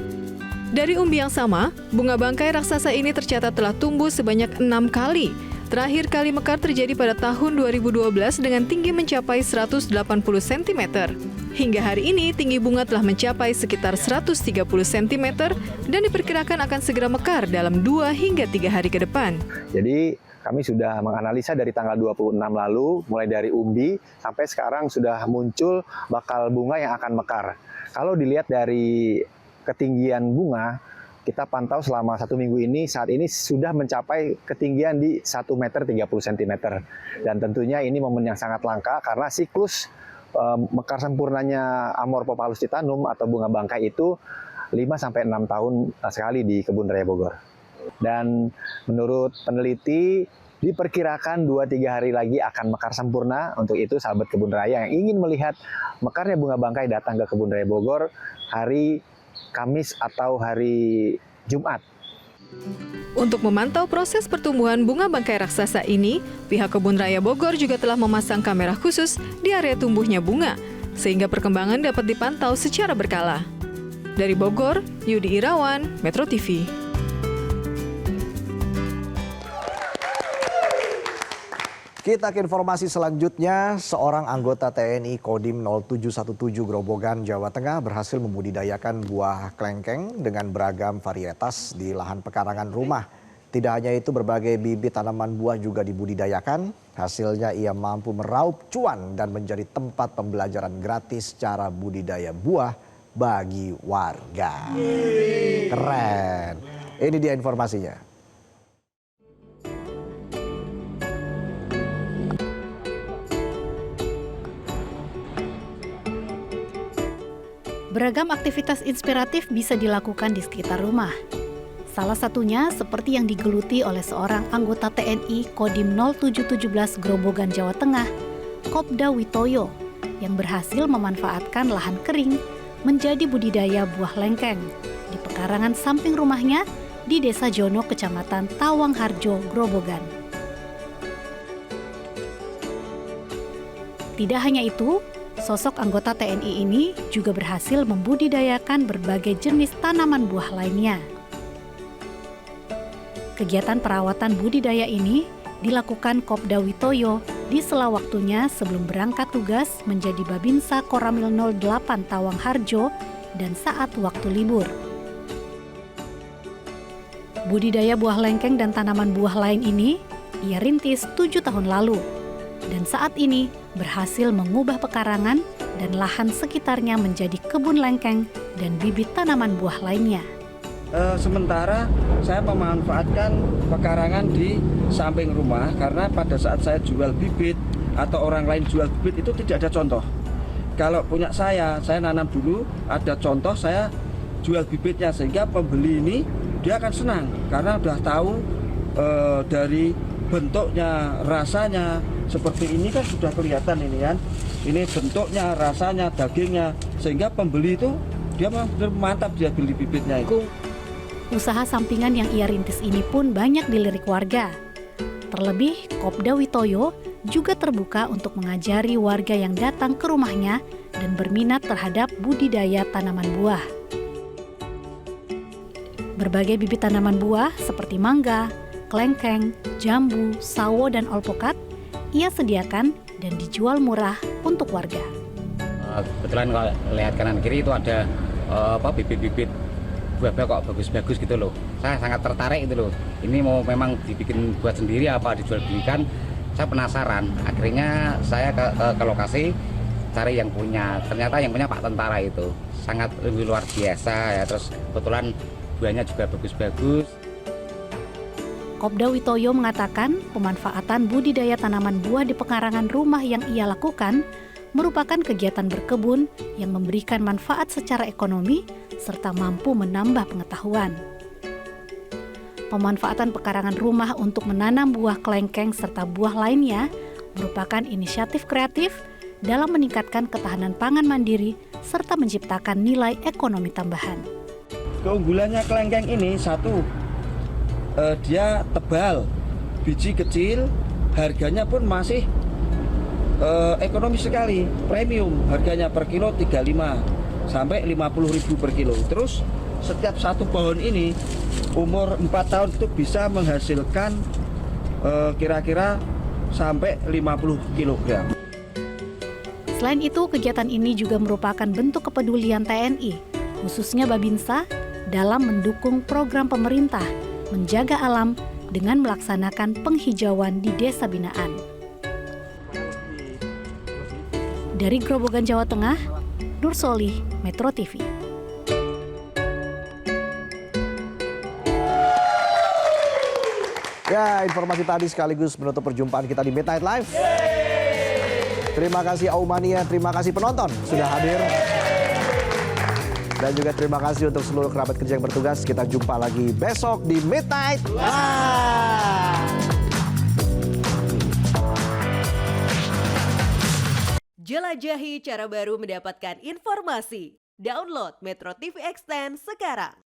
Dari umbi yang sama, bunga bangkai raksasa ini tercatat telah tumbuh sebanyak 6 kali. Terakhir kali mekar terjadi pada tahun 2012 dengan tinggi mencapai 180 cm. Hingga hari ini, tinggi bunga telah mencapai sekitar 130 cm dan diperkirakan akan segera mekar dalam 2 hingga 3 hari ke depan. Jadi kami sudah menganalisa dari tanggal 26 lalu, mulai dari umbi sampai sekarang sudah muncul bakal bunga yang akan mekar. Kalau dilihat dari ketinggian bunga, kita pantau selama 1 minggu ini, saat ini sudah mencapai ketinggian di 1 meter 30 cm. Dan tentunya ini momen yang sangat langka karena siklus mekar sempurnanya Amorphophallus titanum atau bunga bangkai itu 5-6 tahun sekali di Kebun Raya Bogor. Dan menurut peneliti, diperkirakan 2-3 hari lagi akan mekar sempurna. Untuk itu sahabat Kebun Raya yang ingin melihat mekarnya bunga bangkai datang ke Kebun Raya Bogor hari Kamis atau hari Jumat. Untuk memantau proses pertumbuhan bunga bangkai raksasa ini, pihak Kebun Raya Bogor juga telah memasang kamera khusus di area tumbuhnya bunga, sehingga perkembangan dapat dipantau secara berkala. Dari Bogor, Yudi Irawan, Metro TV. Kita ke informasi selanjutnya, seorang anggota TNI Kodim 0717 Grobogan, Jawa Tengah berhasil membudidayakan buah klengkeng dengan beragam varietas di lahan pekarangan rumah. Tidak hanya itu, berbagai bibit tanaman buah juga dibudidayakan. Hasilnya ia mampu meraup cuan dan menjadi tempat pembelajaran gratis cara budidaya buah bagi warga. Keren. Ini dia informasinya. Beragam aktivitas inspiratif bisa dilakukan di sekitar rumah. Salah satunya seperti yang digeluti oleh seorang anggota TNI Kodim 0717 Grobogan, Jawa Tengah, Kopda Witoyo, yang berhasil memanfaatkan lahan kering menjadi budidaya buah lengkeng di pekarangan samping rumahnya di Desa Jono, Kecamatan Tawangharjo, Grobogan. Tidak hanya itu, sosok anggota TNI ini juga berhasil membudidayakan berbagai jenis tanaman buah lainnya. Kegiatan perawatan budidaya ini dilakukan Kopda Witoyo di sela waktunya sebelum berangkat tugas menjadi Babinsa Koramil 08 Tawangharjo dan saat waktu libur. Budidaya buah lengkeng dan tanaman buah lain ini ia rintis 7 tahun lalu. Dan saat ini berhasil mengubah pekarangan dan lahan sekitarnya menjadi kebun lengkeng dan bibit tanaman buah lainnya. Sementara saya memanfaatkan pekarangan di samping rumah karena pada saat saya jual bibit atau orang lain jual bibit itu tidak ada contoh. Kalau punya saya nanam dulu, ada contoh, saya jual bibitnya sehingga pembeli ini dia akan senang karena udah tahu dari bentuknya, rasanya. Seperti ini kan sudah kelihatan ini kan. Ini bentuknya, rasanya, dagingnya. Sehingga pembeli itu dia mantap dia beli bibitnya itu. Usaha sampingan yang ia rintis ini pun banyak dilirik warga. Terlebih, Kopda Witoyo juga terbuka untuk mengajari warga yang datang ke rumahnya dan berminat terhadap budidaya tanaman buah. Berbagai bibit tanaman buah seperti mangga, klengkeng, jambu, sawo, dan alpukat ia sediakan dan dijual murah untuk warga. Kebetulan kalau lihat kanan kiri itu ada bibit-bibit buah-buah kok bagus-bagus gitu loh. Saya sangat tertarik gitu loh. Ini mau memang dibikin buat sendiri apa dijual belikan. Saya penasaran. Akhirnya saya ke lokasi cari yang punya. Ternyata yang punya Pak Tentara itu sangat luar biasa ya. Terus kebetulan buahnya juga bagus-bagus. Kopda Witoyo mengatakan pemanfaatan budidaya tanaman buah di pekarangan rumah yang ia lakukan merupakan kegiatan berkebun yang memberikan manfaat secara ekonomi serta mampu menambah pengetahuan. Pemanfaatan pekarangan rumah untuk menanam buah klengkeng serta buah lainnya merupakan inisiatif kreatif dalam meningkatkan ketahanan pangan mandiri serta menciptakan nilai ekonomi tambahan. Keunggulannya klengkeng ini satu, dia tebal, biji kecil, harganya pun masih ekonomis sekali, premium, harganya per kilo 35 sampai 50.000 per kilo. Terus setiap satu pohon ini umur 4 tahun itu bisa menghasilkan kira-kira sampai 50 kg. Selain itu, kegiatan ini juga merupakan bentuk kepedulian TNI, khususnya Babinsa, dalam mendukung program pemerintah menjaga alam dengan melaksanakan penghijauan di desa binaan. Dari Grobogan, Jawa Tengah, Nur Solih, Metro TV. Ya, informasi tadi sekaligus menutup perjumpaan kita di Midnight Live. Terima kasih Aumania, terima kasih penonton sudah hadir. Dan juga terima kasih untuk seluruh kerabat kerja yang bertugas. Kita jumpa lagi besok di Midnight Live. Jelajahi cara baru mendapatkan informasi. Download Metro TV Extend sekarang.